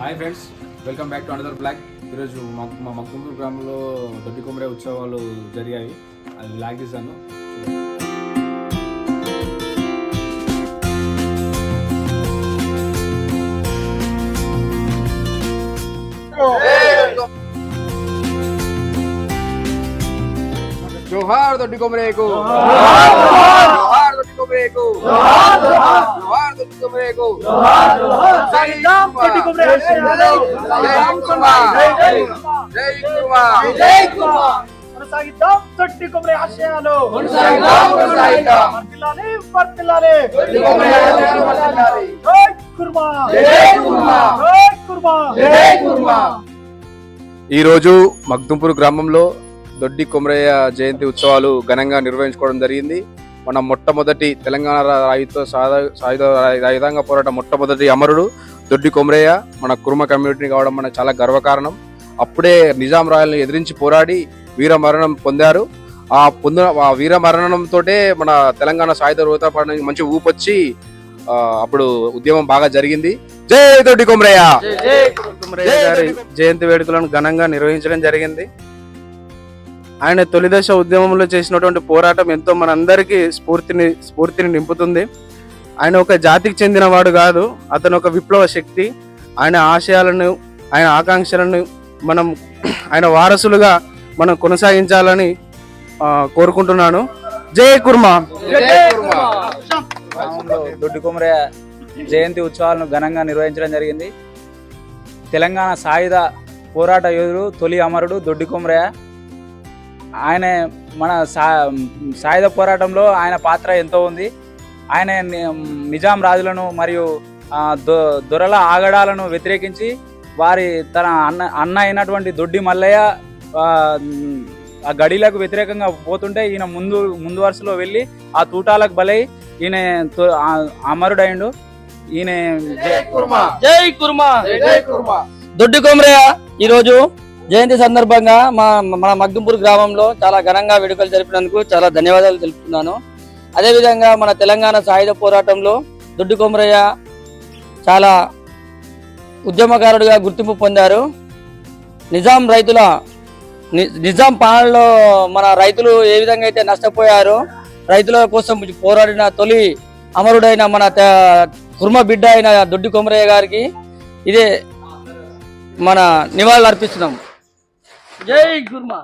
Hi friends, welcome back to another blog. ఈరోజు మా మక్కుంపూర్ గ్రామంలో దొడ్డి కొమరే ఉత్సవాలు జరిగాయి. అది బ్లాగ్ తీశాను. జోహార్ దొడ్డి కొమరేకు, జోహార్ దొడ్డి కొమరేకు, జోహార్ దొడ్డి కొమరేకు, జై కుర్మా, జై కుర్మా, జై కుర్మా, జై కుర్మా. కొనసాగిద్దాం దొడ్డి కొమరే ఆశయాలు, వర్ధిల్లాలి, వర్ధిల్లాలి. దొడ్డి కొమరే ఆశయాలు వర్ధిల్లాలి. జై కుర్మా, జై కుర్మా, జై కుర్మా, జై కుర్మా. ఈరోజు మగ్దుంపూర్ గ్రామంలో దొడ్డి కొమరయ్య జయంతి ఉత్సవాలు ఘనంగా నిర్వహించుకోవడం జరిగింది. మన మొట్టమొదటి తెలంగాణ సాయుధ రాయుధాంగ పోరాట మొట్టమొదటి అమరుడు దొడ్డి కొమరయ్య మన కుర్మ కమ్యూనిటీ కావడం మనకు చాలా గర్వకారణం. అప్పుడే నిజాం రాయల్ని ఎదిరించి పోరాడి వీర మరణం పొందారు. ఆ వీర మరణంతో మన తెలంగాణ సాయుధ పోరాటానికి మంచి ఊపొచ్చి అప్పుడు ఉద్యమం బాగా జరిగింది. జై దొడ్డి కొమరయ్య. కొమరయ్య గారి జయంతి వేడుకలను ఘనంగా నిర్వహించడం జరిగింది. ఆయన తొలిదశ ఉద్యమంలో చేసినటువంటి పోరాటం ఎంతో మనందరికీ స్ఫూర్తిని నింపుతుంది. ఆయన ఒక జాతికి చెందినవాడు కాదు, అతను ఒక విప్లవ శక్తి. ఆయన ఆశయాలను, ఆయన ఆకాంక్షలను ఆయన వారసులుగా మనం కొనసాగించాలని కోరుకుంటున్నాను. జై కుర్మా. దొడ్డి కొమరయ్య జయంతి ఉత్సవాలను ఘనంగా నిర్వహించడం జరిగింది. తెలంగాణ సాయుధ పోరాట యోధుడు, తొలి అమరుడు దొడ్డి కొమరయ్య. ఆయన మన సాయుధ పోరాటంలో ఆయన పాత్ర ఎంతో ఉంది. ఆయన నిజాం రాజులను మరియు దొరల ఆగడాలను వ్యతిరేకించి తన అన్న అయినటువంటి దొడ్డి మల్లయ్య ఆ గడిలకు వ్యతిరేకంగా పోతుంటే ఈయన ముందు వరుసలో వెళ్ళి ఆ తూటాలకు బలై ఈయన అమరుడైండు. ఈయన జై కుర్మా, జై కుర్మా. దొడ్డి కొమరయ్య ఈరోజు జయంతి సందర్భంగా మన మగ్దుంపూర్ గ్రామంలో చాలా ఘనంగా వేడుకలు జరిపినందుకు చాలా ధన్యవాదాలు తెలుపుతున్నాను. అదేవిధంగా మన తెలంగాణ సాయుధ పోరాటంలో దొడ్డి కొమరయ్య చాలా ఉద్యమకారుడిగా గుర్తింపు పొందారు. నిజాం పాలనలో మన రైతులు ఏ విధంగా అయితే నష్టపోయారో, రైతుల కోసం పోరాడిన తొలి అమరుడైన మన కుర్మ బిడ్డ అయిన దొడ్డి కొమరయ్య గారికి ఇదే మన నివాళులు అర్పిస్తున్నాం. జై కుర్మా.